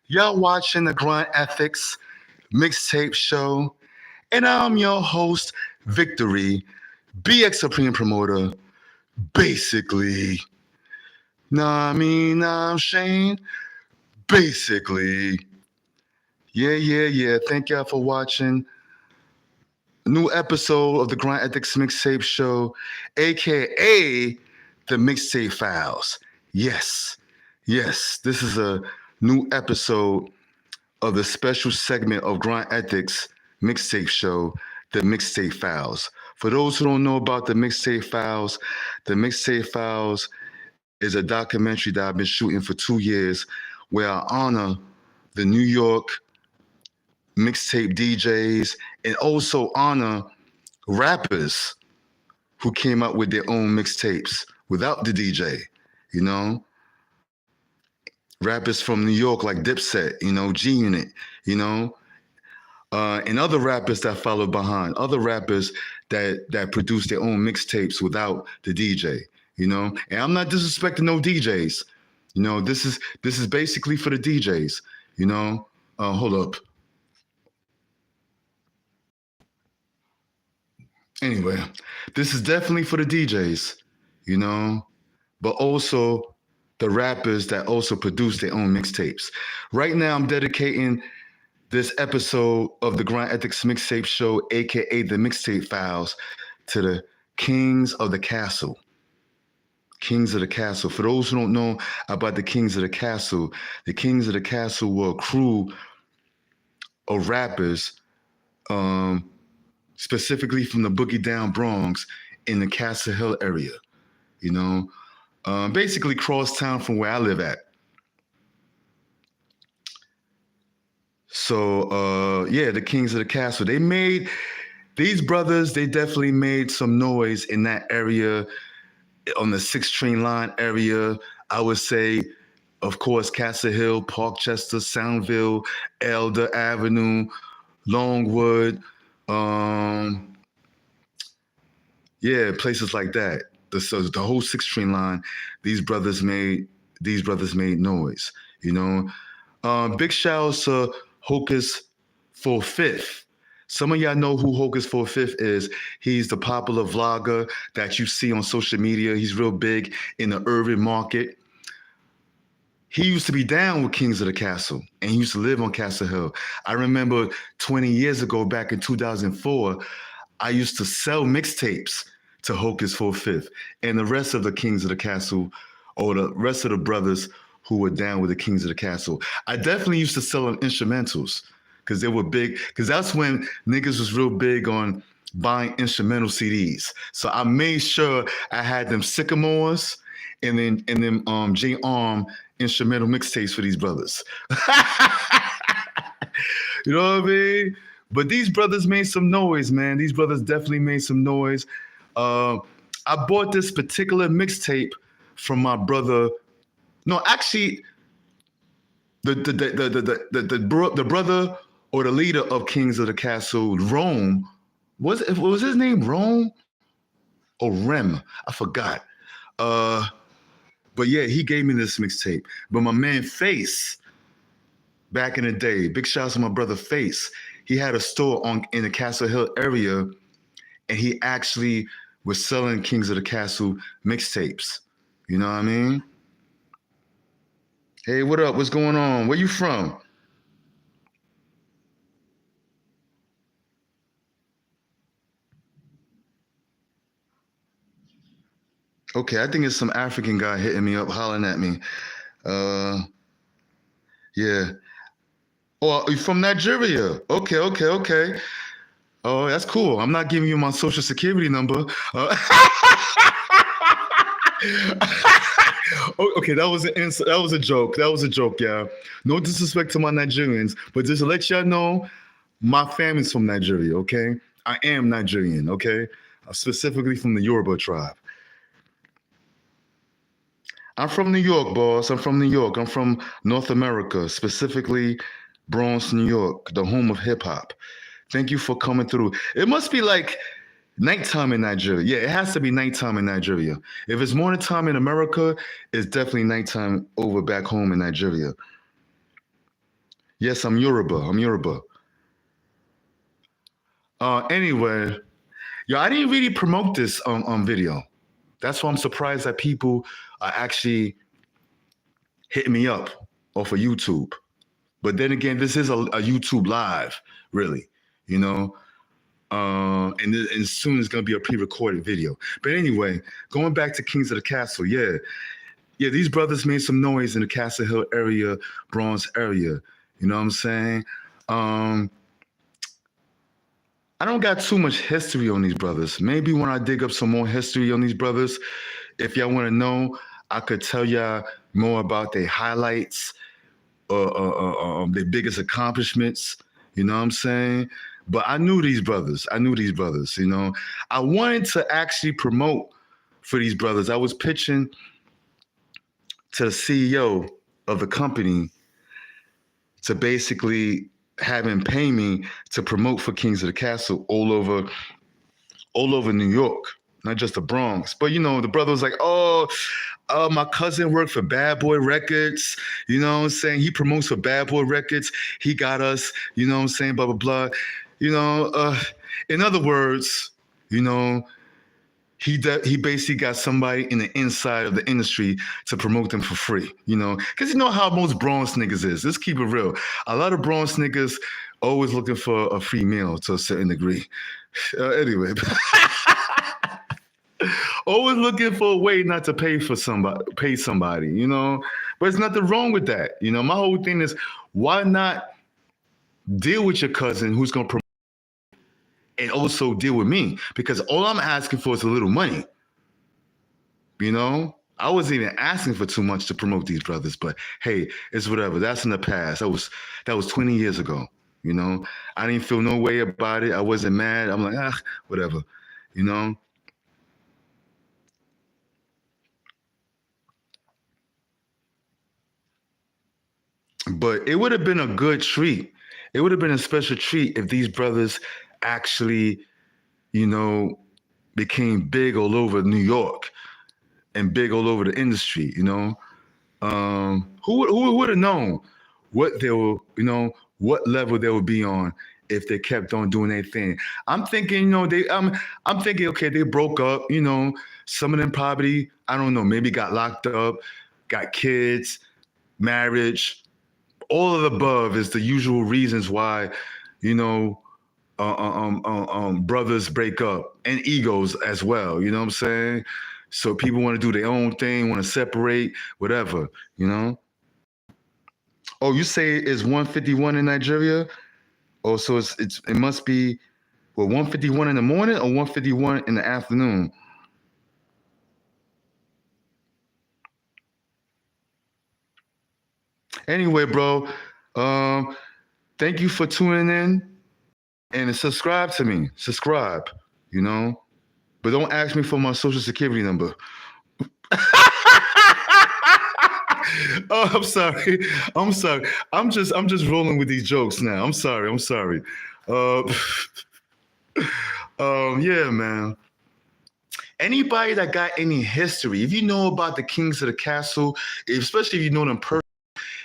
Y'all watching the Grindethiks Mixtape Show, and I'm your host, Viktory BX Supreme Promoter. Basically, I'm Shane. Basically, yeah. Thank y'all for watching a new episode of the Grindethiks Mixtape Show, aka the Mixtape Files. Yes, this is a new episode of the special segment of Grindethiks Mixtape Show, the Mixtape Files. For those who don't know about the Mixtape Files is a documentary that I've been shooting for 2 years where I honor the New York mixtape DJs and also honor rappers who came up with their own mixtapes without the DJ, you know? Rappers from New York like Dipset, G-Unit, and other rappers that followed behind, other rappers that produced their own mixtapes without the DJ, And I'm not disrespecting no DJs, This is basically for the DJs, Hold up. Anyway, this is definitely for the DJs, but also the rappers that also produce their own mixtapes. Right now, I'm dedicating this episode of the Grindethiks Mixtape Show, aka the Mixtape Files, to the Kings of the Castle. Kings of the Castle. For those who don't know about the Kings of the Castle were a crew of rappers, specifically from the Boogie Down Bronx in the Castle Hill area, basically cross town from where I live at. So, the Kings of the Castle, these brothers definitely made some noise in that area, on the 6th train line area. I would say, of course, Castle Hill, Parkchester, Soundville, Elder Avenue, Longwood, places like that. The whole 6th train line, these brothers made noise, Big shout out to Hocus for Fifth. Some of y'all know who Hocus for Fifth is. He's the popular vlogger that you see on social media. He's real big in the urban market. He used to be down with Kings of the Castle, and he used to live on Castle Hill. I remember 20 years ago, back in 2004, I used to sell mixtapes to Hocus for Fifth and the rest of the Kings of the Castle, or the rest of the brothers who were down with the Kings of the Castle. I definitely used to sell them instrumentals because they were big, because that's when niggas was real big on buying instrumental CDs. So I made sure I had them Sycamores and them J-Arm instrumental mixtapes for these brothers. You know what I mean? But these brothers made some noise, man. These brothers definitely made some noise. I bought this particular mixtape from my brother. No, actually, the brother or the leader of Kings of the Castle, Rome, was his name Rome or Rem? I forgot. But yeah, he gave me this mixtape. But my man Face, back in the day, big shout out to my brother Face. He had a store in the Castle Hill area, and he actually was selling Kings of the Castle mixtapes. You know what I mean? Hey, what up? What's going on? Where you from? Okay, I think it's some African guy hitting me up, hollering at me. Yeah. Oh, you from Nigeria? Okay. Oh, that's cool. I'm not giving you my social security number. Okay, that was a joke. That was a joke, yeah. No disrespect to my Nigerians, but just to let y'all know, my family's from Nigeria, okay? I am Nigerian, okay? Specifically from the Yoruba tribe. I'm from New York, boss. I'm from New York. I'm from North America, specifically Bronx, New York, the home of hip hop. Thank you for coming through. It must be like nighttime in Nigeria. Yeah, it has to be nighttime in Nigeria. If it's morning time in America, it's definitely nighttime over back home in Nigeria. Yes, I'm Yoruba. I'm Yoruba. Anyway, yo, I didn't really promote this on video. That's why I'm surprised that people are actually hitting me up off of YouTube. But then again, this is a YouTube live, really, you know. And soon it's gonna be a pre-recorded video. But anyway, going back to Kings of the Castle, yeah, these brothers made some noise in the Castle Hill area, Bronx area. You know what I'm saying? I don't got too much history on these brothers. Maybe when I dig up some more history on these brothers, if y'all want to know, I could tell y'all more about their highlights, their biggest accomplishments. You know what I'm saying? But I knew these brothers. You know, I wanted to actually promote for these brothers. I was pitching to the CEO of the company to basically have him pay me to promote for Kings of the Castle all over New York, not just the Bronx. But you know, the brother was like, my cousin worked for Bad Boy Records. You know what I'm saying? He promotes for Bad Boy Records. He got us, you know what I'm saying, blah, blah, blah. You know, in other words, you know, he basically got somebody in the inside of the industry to promote them for free, you know, because you know how most Bronx niggas is. Let's keep it real. A lot of Bronx niggas always looking for a free meal to a certain degree. Anyway, always looking for a way not to pay somebody, you know. But there's nothing wrong with that, you know. My whole thing is, why not deal with your cousin who's gonna promote and also deal with me? Because all I'm asking for is a little money. You know, I wasn't even asking for too much to promote these brothers, but hey, it's whatever. That's in the past. That was 20 years ago. You know, I didn't feel no way about it. I wasn't mad. I'm like, whatever. You know. But it would have been a good treat. It would have been a special treat if these brothers actually, you know, became big all over New York and big all over the industry, you know. Who would have known what they were, you know, what level they would be on if they kept on doing their thing? I'm thinking, you know, I'm thinking, okay, they broke up, you know, some of them probably, I don't know, maybe got locked up, got kids, marriage, all of the above is the usual reasons why, you know, brothers break up, and egos as well. You know what I'm saying? So people want to do their own thing, want to separate, whatever. You know. Oh, you say it's 1:51 in Nigeria? Oh, so it must be 1:51 in the morning or 1:51 in the afternoon. Anyway, bro, thank you for tuning in and subscribe to me. Subscribe, you know, but don't ask me for my social security number. Oh, I'm sorry. I'm just rolling with these jokes now. I'm sorry. Uh, yeah, man. Anybody that got any history, if you know about the Kings of the Castle, especially if you know them personally,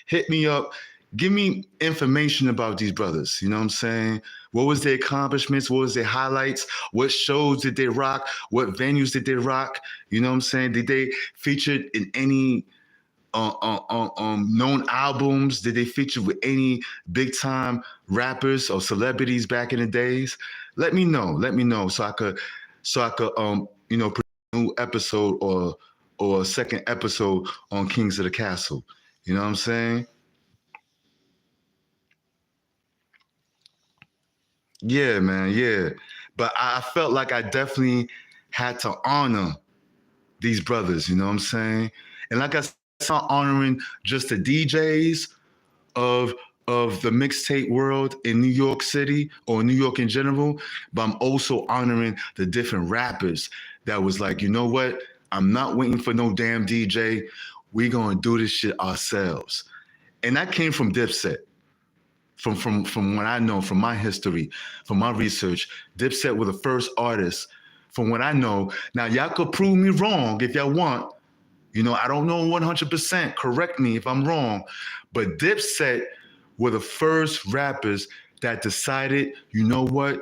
hit me up. Give me information about these brothers. You know what I'm saying? What was their accomplishments? What was their highlights? What shows did they rock? What venues did they rock? You know what I'm saying? Did they feature in any known albums? Did they feature with any big time rappers or celebrities back in the days? Let me know so I could you know, put a new episode or a second episode on Kings of the Castle. You know what I'm saying? Yeah, man, yeah. But I felt like I definitely had to honor these brothers, you know what I'm saying? And like I said, it's not honoring just the DJs of the mixtape world in New York City or New York in general, but I'm also honoring the different rappers that was like, you know what? I'm not waiting for no damn DJ. We gonna do this shit ourselves. And that came from Dipset. From what I know, from my history, from my research, Dipset were the first artists, from what I know. Now, y'all could prove me wrong if y'all want. You know, I don't know 100%. Correct me if I'm wrong. But Dipset were the first rappers that decided, you know what,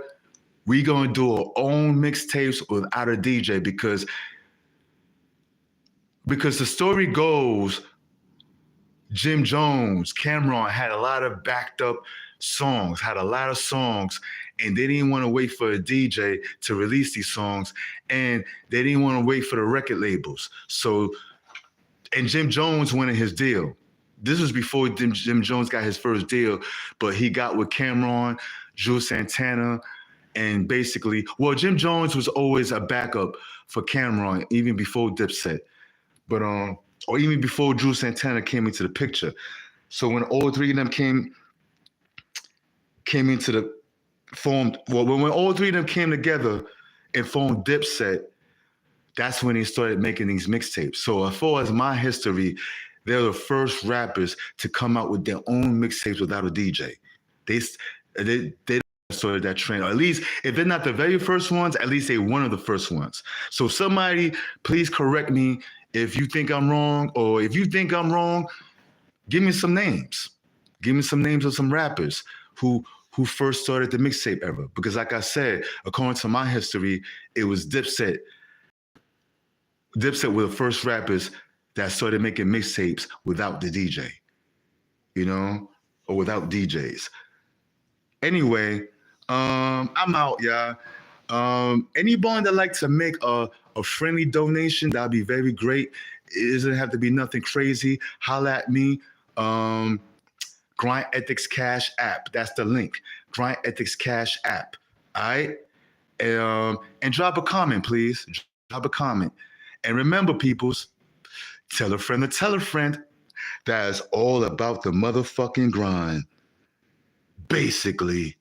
we gonna do our own mixtapes without a DJ because the story goes, Jim Jones, Cameron had a lot of backed up songs, had a lot of songs, and they didn't want to wait for a DJ to release these songs, and they didn't want to wait for the record labels. So, and Jim Jones wanted his deal. This was before Jim Jones got his first deal, but he got with Cameron, Jules Santana, and basically, well, Jim Jones was always a backup for Cameron, even before Dipset. But or even before Jules Santana came into the picture. So when all three of them came into the formed, well, when all three of them came together and formed Dipset, that's when they started making these mixtapes. So as far as my history, they're the first rappers to come out with their own mixtapes without a DJ. They started that trend, or at least if they're not the very first ones, at least they're one of the first ones. So somebody, please correct me if you think I'm wrong, or if you think I'm wrong, give me some names. Give me some names of some rappers who first started the mixtape era. Because like I said, according to my history, it was Dipset. Dipset were the first rappers that started making mixtapes without the DJ, you know, or without DJs. Anyway, I'm out, y'all. Anybody that like to make a friendly donation, that'd be very great. It doesn't have to be nothing crazy. Holla at me. Grindethiks Cash App. That's the link. Grindethiks Cash App. All right? And drop a comment, please. Drop a comment. And remember, peoples, tell a friend to tell a friend that is all about the motherfucking grind. Basically.